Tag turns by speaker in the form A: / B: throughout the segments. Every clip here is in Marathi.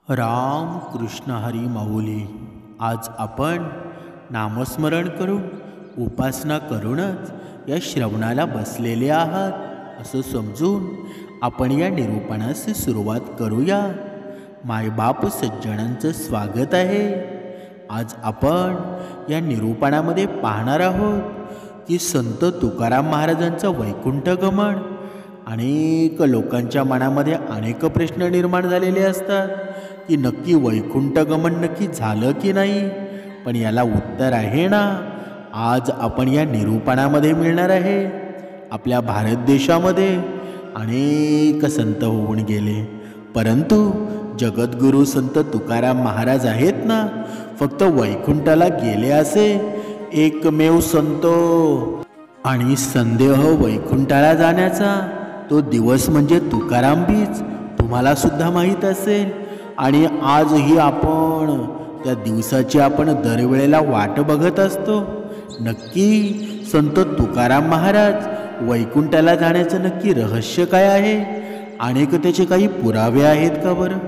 A: राम कृष्ण हरी माऊली. आज आपण नामस्मरण करून उपासना करूनच या श्रवणाला बसलेले आहात असं समजून आपण या निरूपणास सुरुवात करूया. मायबाप सज्जनांचं स्वागत आहे. आज आपण या निरूपणामध्ये पाहणार आहोत की संत तुकाराम महाराजांचं वैकुंठ गमन. अनेक लोकांच्या मनामध्ये अनेक प्रश्न निर्माण झालेले असतात की नक्की वैकुंठ गमन नक्की झालं की नाही. पण याला उत्तर आहे ना, आज आपण या निरूपणामध्ये मिळणार आहे. आपल्या भारत देशामध्ये अनेक संत होऊन गेले, परंतु जगद्गुरू संत तुकाराम महाराज आहेत ना, फक्त वैकुंठाला गेले असे एकमेव संत. आणि संदेह वैकुंठाला जाण्याचा तो दिवस म्हणजे तुकाराम बीज तुम्हाला सुद्धा माहीत असेल. आणि आजही आपण त्या दिवसाची आपण दरवेळेला वाट बघत असतो. नक्की संत तुकाराम महाराज वैकुंठाला जाण्याचं नक्की रहस्य काय आहे, अनेक त्याचे काही पुरावे आहेत का बरं?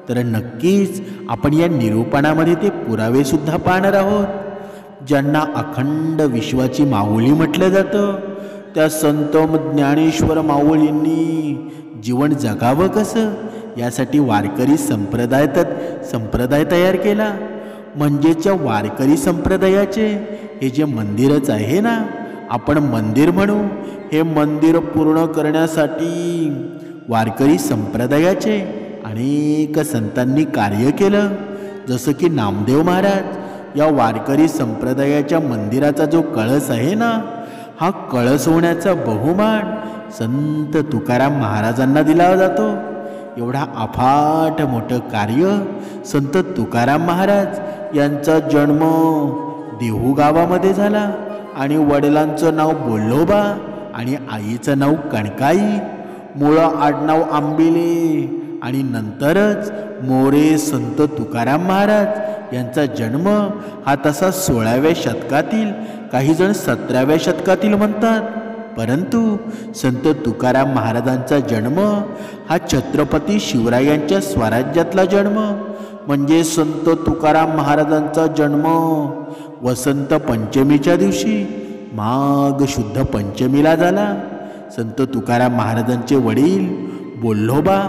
A: तर नक्कीच आपण या निरूपणामध्ये ते पुरावे सुद्धा पाहणार आहोत. ज्यांना अखंड विश्वाची माऊली म्हटलं जातं, त्या संत ज्ञानेश्वर माऊलींनी जीवन जगावं कसं यासाठी वारकरी संप्रदाय तयार केला. म्हणजेच या वारकरी संप्रदायाचे हे जे मंदिरच आहे ना, आपण मंदिर म्हणू, हे मंदिर पूर्ण करण्यासाठी वारकरी संप्रदायाचे अनेक संतांनी कार्य केलं. जसं की नामदेव महाराज या वारकरी संप्रदायाच्या मंदिराचा जो कळस आहे ना, हा कळस होण्याचा बहुमान संत तुकाराम महाराजांना दिला जातो. एवढा अफाट मोठं कार्य संत तुकाराम महाराज यांचा जन्म देहू गावामध्ये झाला. आणि वडिलांचं नाव बोल्होबा आणि आईचं नाव कणकाई, मूळ आडनाव आंबिले आणि नंतरच मोरे संत तुकाराम महाराज यांचा जन्म हा तसा 16व्या शतकातील, काही जण 17व्या शतकातील म्हणतात. परंतु संत तुकाराम महाराजांचा जन्म हा छत्रपती शिवरायांच्या स्वराज्यातला जन्म. म्हणजे संत तुकाराम महाराजांचा जन्म वसंत पंचमीच्या दिवशी माघ शुद्ध पंचमीला झाला. संत तुकाराम महाराजांचे वडील बोल्होबा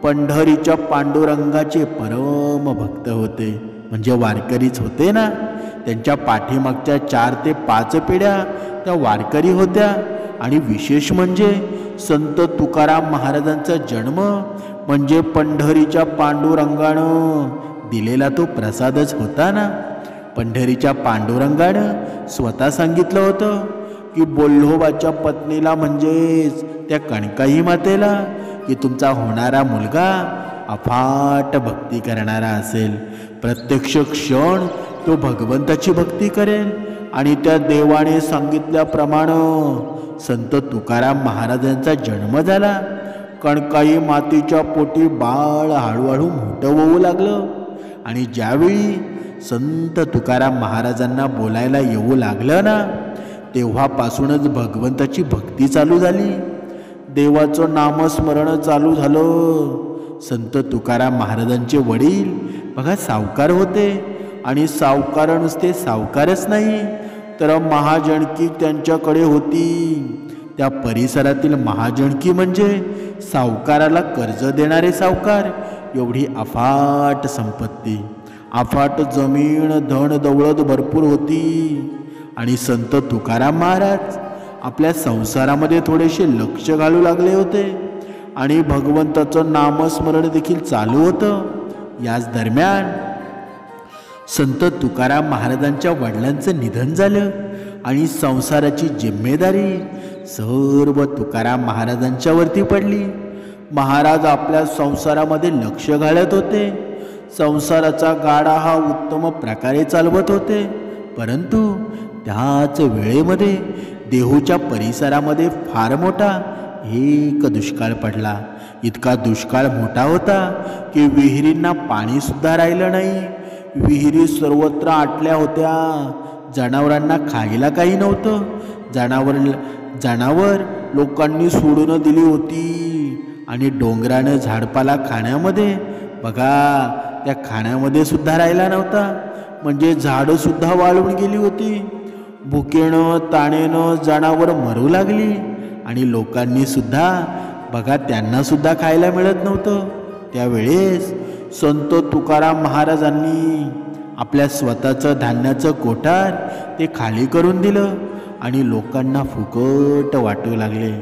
A: पंढरीच्या पांडुरंगाचे परम भक्त होते, म्हणजे वारकरीच होते ना. त्यांच्या पाठीमागच्या 4 ते 5 पिढ्या त्या वारकरी होत्या. आणि विशेष म्हणजे संत तुकाराम महाराजांचा जन्म म्हणजे पंढरीच्या पांडुरंगानं दिलेला तो प्रसादच होता ना. पंढरीच्या पांडुरंगानं स्वतः सांगितलं होतं की बोल्होबाच्या पत्नीला, म्हणजेच त्या कणकाई मातेला, की तुमचा होणारा मुलगा अफाट भक्ती करणारा असेल. प्रत्यक्ष क्षण तो भगवंताची भक्ती करेल. आणि त्या देवाने सांगितल्याप्रमाणे संत तुकाराम महाराजांचा जन्म झाला. कणकाई मातेच्या पोटी बाळ हळूहळू मोठं होऊ लागलं. आणि ज्यावेळी संत तुकाराम महाराजांना बोलायला येऊ लागलं ना, तेव्हापासूनच भगवंताची भक्ती चालू झाली, देवाचं नामस्मरण चालू झालं. संत तुकाराम महाराजांचे वडील बघा सावकार होते. आणि सावकार नुसते सावकारच नाही, तर महाजनकी त्यांच्याकडे होती. त्या परिसरातील महाजनकी म्हणजे सावकाराला कर्ज देणारे सावकार. एवढी अफाट संपत्ती, अफाट जमीन, धन दौलत भरपूर होती. आणि संत तुकाराम महाराज आपल्या संसारामध्ये थोडेसे लक्ष घालू लागले होते. आणि भगवंताचं नामस्मरण देखील चालू होतं. याच दरम्यान संत तुकाराम महाराजांच्या वडिलांचं निधन झालं. आणि संसाराची जिम्मेदारी सर्व तुकाराम महाराजांच्यावरती पडली. महाराज आपल्या संसारामध्ये लक्ष घालत होते. संसाराचा गाडा हा उत्तम प्रकारे चालवत होते. परंतु त्याच वेळेमध्ये देहूच्या परिसरामध्ये फार मोठा एक दुष्काळ पडला. इतका दुष्काळ मोठा होता की विहिरींना पाणीसुद्धा राहिलं नाही. विहिरी सर्वत्र आटल्या होत्या. जनावरांना खायला काही नव्हतं. जनावर लोकांनी सोडून दिली होती. आणि डोंगरानं झाडपाला खाण्यामध्ये बघा त्या खाण्यामध्ये सुद्धा राहिला नव्हता, म्हणजे झाडं सुद्धा वाळून गेली होती. भुकेनं ताणेनं जनावरं मरू लागली आणि लोकांनी सुद्धा बघा त्यांना सुद्धा खायला मिळत नव्हतं. त्यावेळेस संत तुकाराम महाराजांनी आपल्या स्वतःचं धान्याचं कोठार ते खाली करून दिलं आणि लोकांना फुकट वाटू लागले.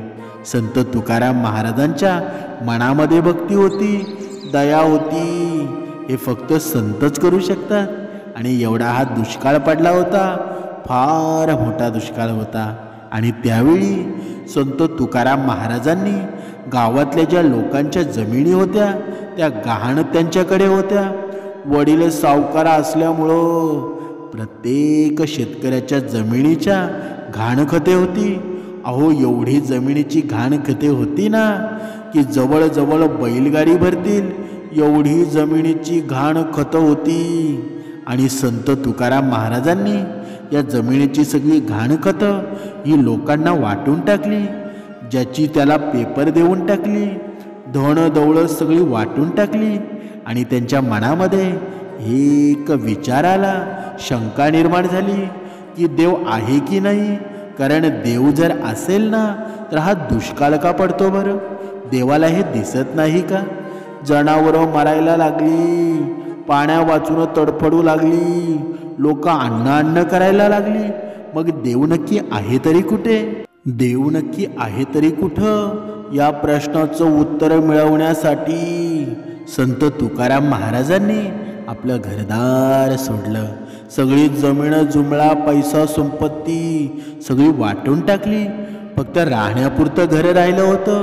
A: संत तुकाराम महाराजांच्या मनामध्ये भक्ती होती, दया होती. हे फक्त संतच करू शकतात. आणि एवढा हा दुष्काळ पडला होता, फार मोठा दुष्काळ होता. आणि त्यावेळी संत तुकाराम महाराजांनी गावातल्या ज्या लोकांच्या जमिनी होत्या त्या गहाण त्यांच्याकडे होत्या. वडील सावकार असल्यामुळं प्रत्येक शेतकऱ्याच्या जमिनीच्या घाणखते होती. अहो एवढी जमिनीची घाणखते होती ना की जवळजवळ बैलगाडी भरतील एवढी जमिनीची घाणखतं होती. आणि संत तुकाराम महाराजांनी या जमिनीची सगळी घाणखतं ही लोकांना वाटून टाकली. ज्याची त्याला पेपर देऊन टाकली, धन दौलत सगळी वाटून टाकली. आणि त्यांच्या मनामध्ये एक विचार आला, शंका निर्माण झाली की देव आहे की नाही. कारण देव जर असेल ना तर हा दुष्काळ का पडतो बरं? देवाला हे दिसत नाही का? जनावरं मरायला लागली, पाण्या वाचून तडफडू लागली, लोक अन्न करायला लागली. मग देव नक्की आहे तरी कुठे? देव नक्की आहे तरी कुठं? या प्रश्नाचं उत्तर मिळवण्यासाठी संत तुकाराम महाराजांनी आपलं घरदार सोडलं. सगळी जमीन जुमळा पैसा संपत्ती सगळी वाटून टाकली. फक्त राहण्यापुरतं घर राहिलं होतं.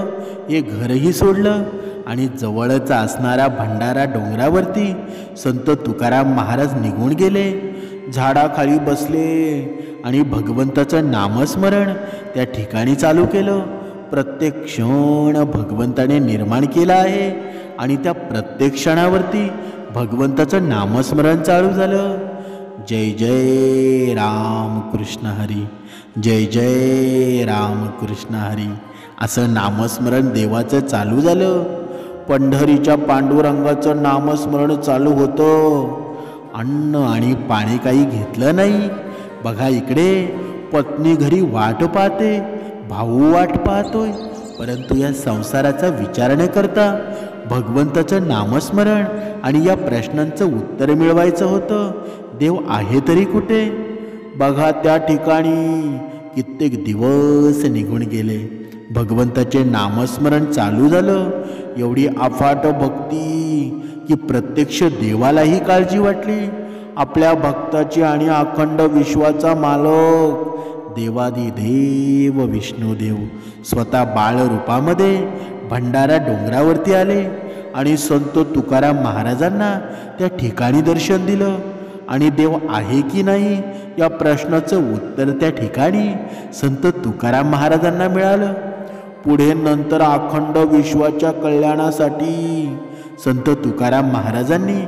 A: हे घरही सोडलं आणि जवळच असणारा भंडारा डोंगरावरती संत तुकाराम महाराज निघून गेले. झाडाखाली बसले आणि भगवंताचं नामस्मरण त्या ठिकाणी चालू केलं. प्रत्येक क्षण भगवंताने निर्माण केला आहे आणि त्या प्रत्येक क्षणावरती भगवंताचं नामस्मरण चालू झालं. जय जय राम कृष्ण हरी, जय जय राम कृष्ण हरी असं नामस्मरण देवाचं चालू झालं. पंढरीच्या पांडुरंगाचं नामस्मरण चालू होतं. अन्न आणि पाणी काही घेतलं नाही. बघा इकडे पत्नी घरी वाट पाहते, भाऊ वाट पाहतोय, परंतु या संसाराचा विचार न करता भगवंताचं नामस्मरण आणि या प्रश्नांचं उत्तर मिळवायचं होतं. देव आहे तरी कुठे? बघा त्या ठिकाणी कित्येक दिवस निघून गेले. भगवंताचे नामस्मरण चालू झालं. एवढी अफाट भक्ती की प्रत्यक्ष देवालाही काळजी वाटली. आपल्या भक्ताची आणि अखंड विश्वाचा मालक देवादिदेव विष्णुदेव स्वतः बाळ रूपामध्ये भंडारा डोंगरावरती आले आणि संत तुकाराम महाराजांना त्या ठिकाणी दर्शन दिलं. आणि देव आहे की नाही या प्रश्नाचं उत्तर त्या ठिकाणी संत तुकाराम महाराजांना मिळालं. पुढे नंतर अखंड विश्वाच्या कल्याणासाठी संत तुकाराम महाराजांनी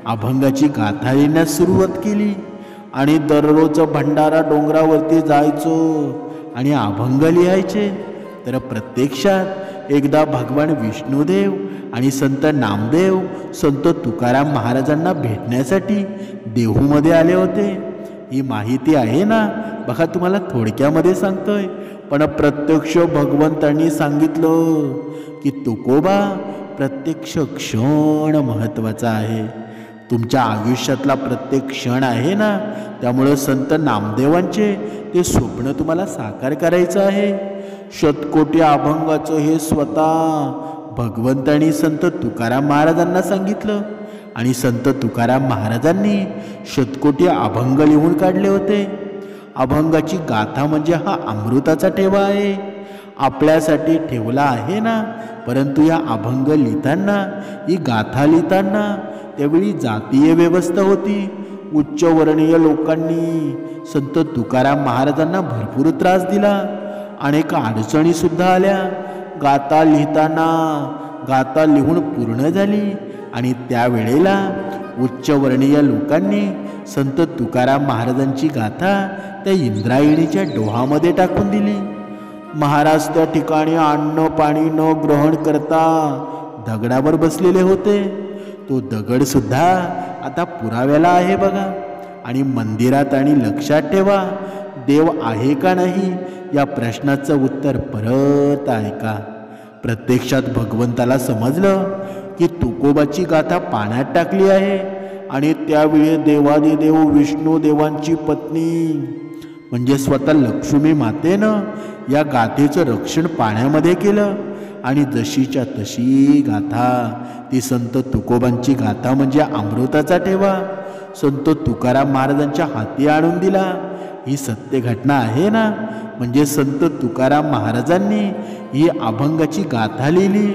A: अभंगाची गाथा लिहिण्यास सुरुवात केली. आणि दररोज भंडारा डोंगरावरती जायचो आणि अभंग लिहायचे. तर प्रत्यक्षात एकदा भगवान विष्णुदेव आणि संत नामदेव संत तुकाराम महाराजांना भेटण्यासाठी देहूमध्ये आले होते. ही माहिती आहे ना, बघा तुम्हाला थोडक्यामध्ये सांगतोय, पण प्रत्यक्ष भगवंतांनी सांगितलं की तुकोबा प्रत्यक्ष क्षण महत्त्वाचा आहे. तुमच्या आयुष्यातला प्रत्येक क्षण आहे ना, त्यामुळं संत नामदेवांचे ते स्वप्न तुम्हाला साकार करायचं आहे. शतकोटी अभंगाचं हे स्वतः भगवंतांनी संत तुकाराम महाराजांना सांगितलं. आणि संत तुकाराम महाराजांनी शतकोटी अभंग लिहून काढले होते. अभंगाची गाथा म्हणजे हा अमृताचा ठेवा आहे, आपल्यासाठी ठेवला आहे ना. परंतु या अभंग लिहिताना, ही गाथा लिहिताना त्यावेळी जातीय व्यवस्था होती. उच्चवर्णीय लोकांनी संत तुकाराम महाराजांना भरपूर त्रास दिला. अनेक अडचणीसुद्धा आल्या. गाथा लिहिताना गाथा लिहून पूर्ण झाली आणि त्यावेळेला उच्चवर्णीय लोकांनी संत तुकाराम महाराजांची गाथा त्या इंद्रायणीच्या डोहामध्ये टाकून दिली. महाराज त्या ठिकाणी अन्न पाणी न ग्रहण करता दगडावर बसलेले होते. तो दगडसुद्धा आता पुराव्याला आहे बघा. आणि मंदिरात आणि लक्षात ठेवा, देव आहे का नाही या प्रश्नाचं उत्तर परत ऐका. प्रत्यक्षात भगवंताला समजलं की तुकोबाची गाथा पाण्यात टाकली आहे आणि त्यावेळी देवादिदेव विष्णू देवांची पत्नी म्हणजे स्वतः लक्ष्मी मातेनं या गाथेचं रक्षण पाण्यामध्ये केलं. आणि जशीच्या तशी गाथा, ती संत तुकोबांची गाथा म्हणजे अमृताचा ठेवा संत तुकाराम महाराजांच्या हाती आणून दिला. ही सत्य घटना आहे ना. म्हणजे संत तुकाराम महाराजांनी ही अभंगाची गाथा लिहिली.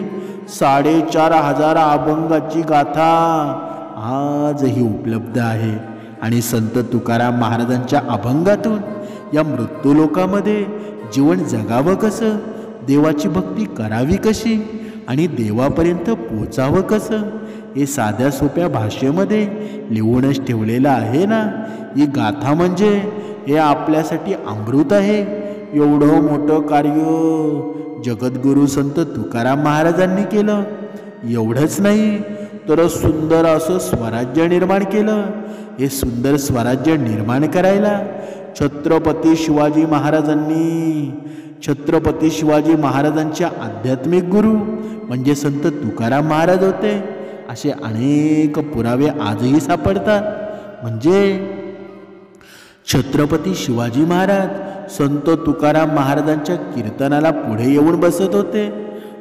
A: 4,500 अभंगाची गाथा आजही उपलब्ध आहे. आणि संत तुकाराम महाराजांच्या अभंगातून या मृत्यूलोकामध्ये जीवन जगावं कसं, देवाची भक्ती करावी कशी आणि देवापर्यंत पोचावं कसं, हे साध्या सोप्या भाषेमध्ये लिहूनच ठेवलेलं आहे ना. ही गाथा म्हणजे हे आपल्यासाठी अमृत आहे. एवढं मोठं कार्य जगद्गुरू संत तुकाराम महाराजांनी केलं. एवढंच नाही तर सुंदर असं स्वराज्य निर्माण केलं. हे सुंदर स्वराज्य निर्माण करायला छत्रपती शिवाजी महाराजांचे आध्यात्मिक गुरु म्हणजे संत तुकाराम महाराज होते. असे अनेक पुरावे आजही सापडतात. म्हणजे छत्रपती शिवाजी महाराज संत तुकाराम महाराजांच्या कीर्तनाला पुढे येऊन बसत होते,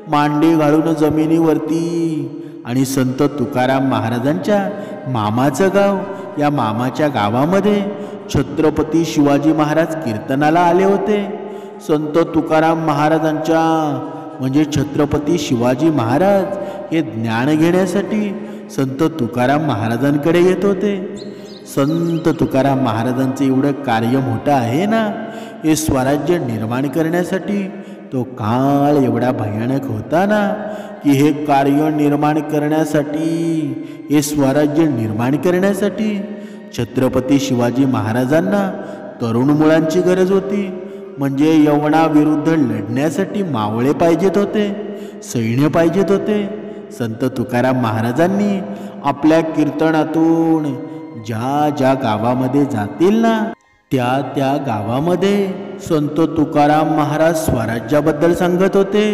A: मांडी घालून जमिनीवरती. आणि संत तुकाराम महाराजांच्या मामाचं गाव, या मामाच्या गावामध्ये छत्रपती शिवाजी महाराज कीर्तनाला आले होते. संत तुकाराम महाराजांच्या म्हणजे छत्रपती शिवाजी महाराज हे ज्ञान घेण्यासाठी संत तुकाराम महाराजांकडे येत होते. संत तुकाराम महाराजांचं एवढं कार्य मोठं आहे ना. हे स्वराज्य निर्माण करण्यासाठी तो काळ एवढा भयानक होता ना की हे कार्य निर्माण करण्यासाठी, हे स्वराज्य निर्माण करण्यासाठी छत्रपती शिवाजी महाराजांना तरुण मुलांची गरज होती. म्हणजे यवनाविरुद्ध लढण्यासाठी मावळे पाहिजेत होते, सैन्य पाहिजेत होते. संत तुकाराम महाराजांनी आपल्या कीर्तनातून ज्या ज्या गावामध्ये जातील ना, त्या त्या गावामध्ये संत तुकाराम महाराज स्वराज्याबद्दल सांगत होते.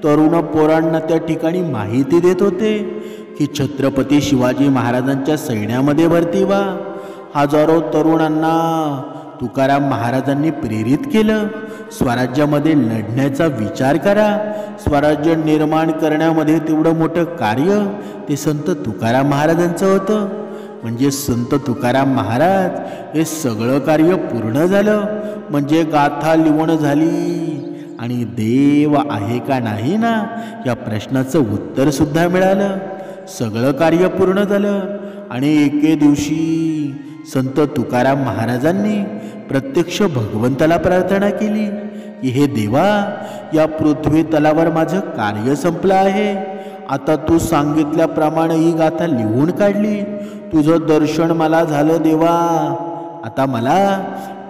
A: तरुण पोरांना त्या ठिकाणी माहिती देत होते की छत्रपती शिवाजी महाराजांच्या सैन्यामध्ये भरती व्हा. हजारो तरुणांना तुकाराम महाराजांनी प्रेरित केलं. स्वराज्यामध्ये लढण्याचा विचार करा. स्वराज्य निर्माण करण्यामध्ये तेवढं मोठं कार्य ते संत तुकाराम महाराजांचं होतं. म्हणजे संत तुकाराम महाराज हे सगळं कार्य पूर्ण झालं. म्हणजे गाथा लिहून झाली आणि देव आहे का नाही ना या प्रश्नाचं उत्तरसुद्धा मिळालं. सगळं कार्य पूर्ण झालं. आणि एके दिवशी संत तुकाराम महाराजांनी प्रत्यक्ष भगवंताला प्रार्थना केली की हे देवा, या पृथ्वी तलावर माझं कार्य संपलं आहे. आता तू सांगितल्याप्रमाणे ही गाथा लिहून काढली. तुझं दर्शन मला झालं देवा. आता मला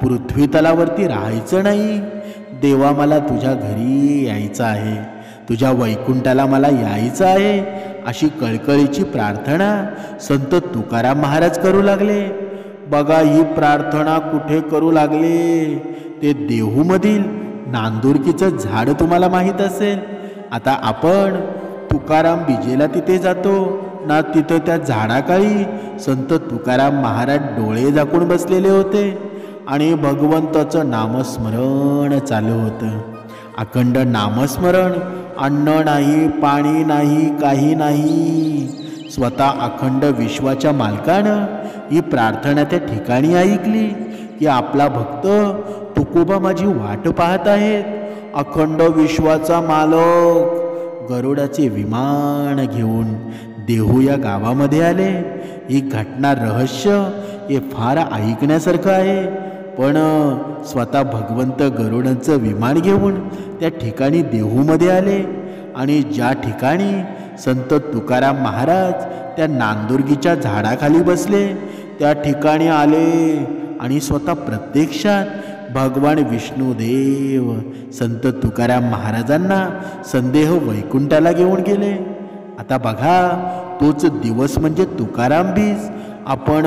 A: पृथ्वी तलावरती राहायचं नाही. देवा, मला तुझ्या घरी यायचं आहे, तुझ्या वैकुंठाला मला यायचं आहे. अशी कळकळीची प्रार्थना संत तुकाराम महाराज करू लागले. बघा, ही प्रार्थना कुठे करू लागले? ते देहूमधील नांदुरकीचं झाड तुम्हाला माहीत असेल. आता आपण तुकाराम बीजेला तिथे जातो ना, तिथं त्या झाडाखाली संत तुकाराम महाराज डोळे झाकून बसलेले होते आणि भगवंताचं नामस्मरण चालू होतं. अखंड नामस्मरण. अन्न नाही, पाणी नाही, काही नाही. स्वतः अखंड विश्वाच्या मालकानं ही प्रार्थना त्या ठिकाणी ऐकली की आपला भक्त तुकोबा माझी वाट पाहत आहेत. अखंड विश्वाचा मालक गरुडाचे विमान घेऊन देहू या गावामध्ये आले. ही घटना रहस्य हे फार ऐकण्यासारखं आहे. पण स्वतः भगवंत गरुडांचं विमान घेऊन त्या ठिकाणी देहूमध्ये आले. आणि ज्या ठिकाणी संत तुकाराम महाराज त्या नांदुर्गीच्या झाडाखाली बसले त्या ठिकाणी आले आणि स्वतः प्रत्यक्षात भगवान विष्णुदेव संत तुकाराम महाराजांना संदेह वैकुंठाला घेऊन गेले. आता बघा, तोच दिवस म्हणजे तुकाराम बीज. आपण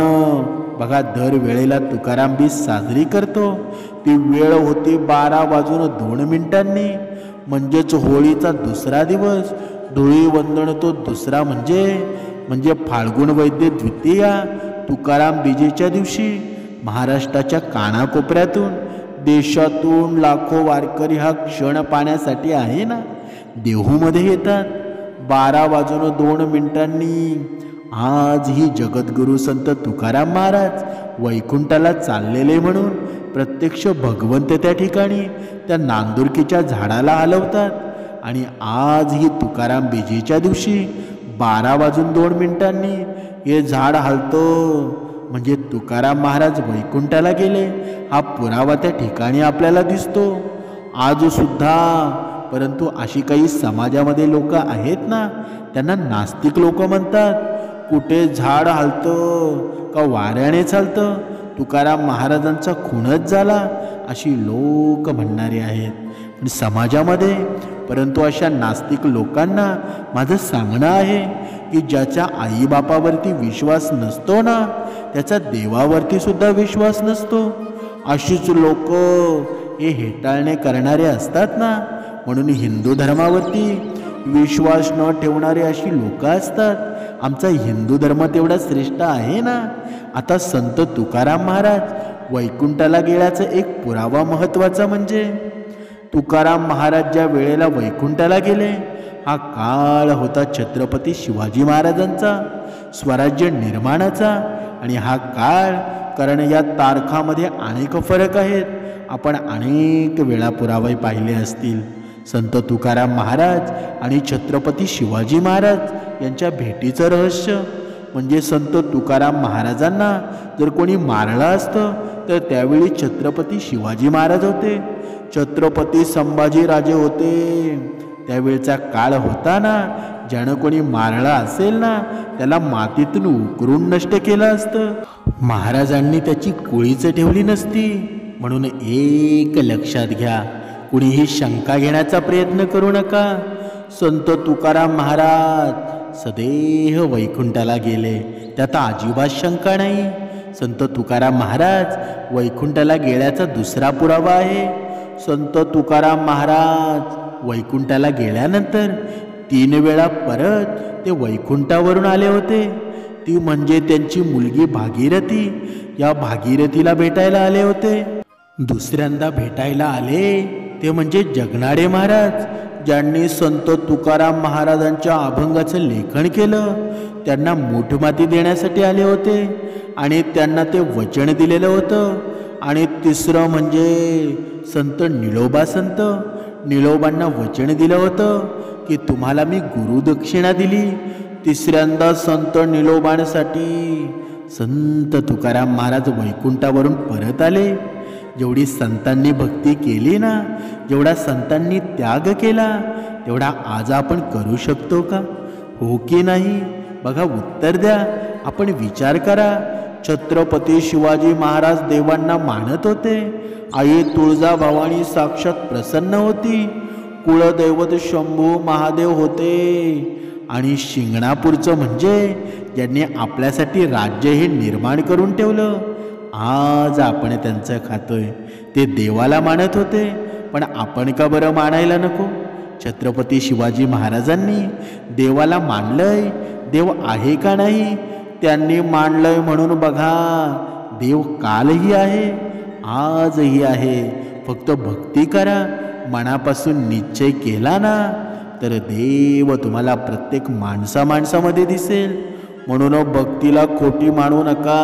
A: बघा दर वेळेला तुकाराम बीज साजरी करतो. ती वेळ होती 12:02 म्हणजेच होळीचा दुसरा दिवस. धुळीवंदन तो दुसरा म्हणजे फाल्गुन वैद्य द्वितीया तुकाराम बीजेच्या दिवशी महाराष्ट्राच्या कानाकोपऱ्यातून देशातून लाखो वारकरी हा क्षण पाहण्यासाठी आहे ना देहूमध्ये येतात. 12:02 आज ही जगद्गुरु संत तुकाराम महाराज वैकुंठाला चाललेले म्हणून प्रत्यक्ष भगवंत त्या ठिकाणी त्या नांदुरकीच्या झाडाला हलवतात. आणि आज ही तुकाराम बीजेच्या दिवशी 12:02 हे झाड हलतं म्हणजे तुकाराम महाराज वैकुंठाला गेले हा पुरावा त्या ठिकाणी आपल्याला दिसतो आज सुद्धा. परंतु अशी काही समाजामध्ये लोक आहेत ना, त्यांना नास्तिक लोक म्हणतात. कुठे झाड हलतं का वाऱ्याने चालतं, तुकाराम महाराजांचा खूनच झाला अशी लोक म्हणणारे आहेत पण समाजामध्ये. परंतु अशा नास्तिक लोकांना माझं सांगणं आहे की ज्याच्या आईबापावरती विश्वास नसतो ना, त्याचा देवावरती सुद्धा विश्वास नसतो. अशीच लोक हे हेटाळणे करणारे असतात ना, म्हणून हिंदू धर्मावरती विश्वास न ठेवणारे अशी लोक असतात. आमचा हिंदू धर्म तेवढा श्रेष्ठ आहे ना. आता संत तुकाराम महाराज वैकुंठाला गेल्याचा एक पुरावा महत्त्वाचा म्हणजे तुकाराम महाराज ज्या वेळेला वैकुंठाला गेले हा काळ होता छत्रपती शिवाजी महाराजांचा स्वराज्य निर्माणाचा. आणि हा काळ, कारण या तारखामध्ये अनेक फरक आहेत, आपण अनेक वेळा पुरावे पाहिले असतील. संत तुकाराम महाराज आणि छत्रपती शिवाजी महाराज यांच्या भेटीचं रहस्य म्हणजे संत तुकाराम महाराजांना जर कोणी मारलं असतं तर त्यावेळी छत्रपती शिवाजी महाराज होते, छत्रपती संभाजीराजे होते. त्यावेळचा काळ होता ना, ज्यानं कोणी मारला असेल ना त्याला मातीतून उकरून नष्ट केलं असतं. महाराजांनी त्याची कुळीच ठेवली नसती. म्हणून एक लक्षात घ्या, कुणीही शंका घेण्याचा प्रयत्न करू नका. संत तुकाराम महाराज सदैव वैकुंठाला गेले, त्यात अजिबात शंका नाही. संत तुकाराम महाराज वैकुंठाला गेल्याचा दुसरा पुरावा आहे. संत तुकाराम महाराज वैकुंठाला गेल्यानंतर 3 वेळा परत ते वैकुंठावरून आले होते. ती म्हणजे त्यांची मुलगी भागीरथी, या भागीरथीला भेटायला आले होते. दुसऱ्यांदा भेटायला आले ते म्हणजे जगनाडे महाराज, ज्यांनी संत तुकाराम महाराजांच्या अभंगाचं लेखन केलं. त्यांना मूठमाती देण्यासाठी आले होते आणि त्यांना ते वचन दिलेलं होतं. आणि तिसरं म्हणजे संत निळोबा संत, निळोबांना वचन दिलं होतं की तुम्हाला मी गुरुदक्षिणा दिली. तिसऱ्यांदा संत निळोबांसाठी संत तुकाराम महाराज वैकुंठावरून परत आले. जेवढी संतांनी भक्ती केली ना, जेवढा संतांनी त्याग केला, तेवढा आज आपण करू शकतो का? हो की नाही? बघा, उत्तर द्या. आपण विचार करा. छत्रपती शिवाजी महाराज देवांना मानत होते. आई तुळजाभवानी साक्षात प्रसन्न होती. कुळदैवत शंभू महादेव होते. आणि शिंगणापूरचं म्हणजे ज्यांनी आपल्यासाठी राज्य हे निर्माण करून ठेवलं, आज आपण त्यांचं खातोय. ते देवाला मानत होते, पण आपण का बरं मानायला नको? छत्रपती शिवाजी महाराजांनी देवाला मानलंय. देव आहे का नाही त्यांनी मानलंय. म्हणून बघा, देव कालही आहे, आजही आहे. फक्त भक्ती करा, मनापासून निश्चय केला ना, तर देव तुम्हाला प्रत्येक माणसामध्ये दिसेल. म्हणून भक्तीला खोटी मानू नका.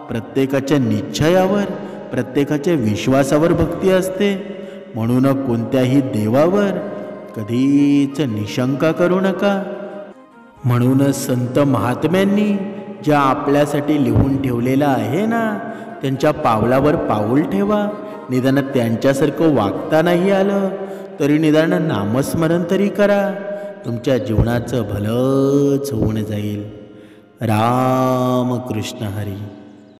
A: प्रत्येकाच्या निश्चयावर, प्रत्येकाच्या विश्वासावर भक्ती असते. म्हणून कोणत्याही देवावर कधीच निशंका करू नका. म्हणून संत महात्म्यांनी ज्या आपल्यासाठी लिहून ठेवलेलं आहे ना, त्यांच्या पावलावर पाऊल ठेवा. निदान त्यांच्यासारखं वागता नाही आलं तरी निदान नामस्मरण तरी करा. तुमच्या जीवनाचं भलंच होऊन जाईल. राम कृष्ण हरी.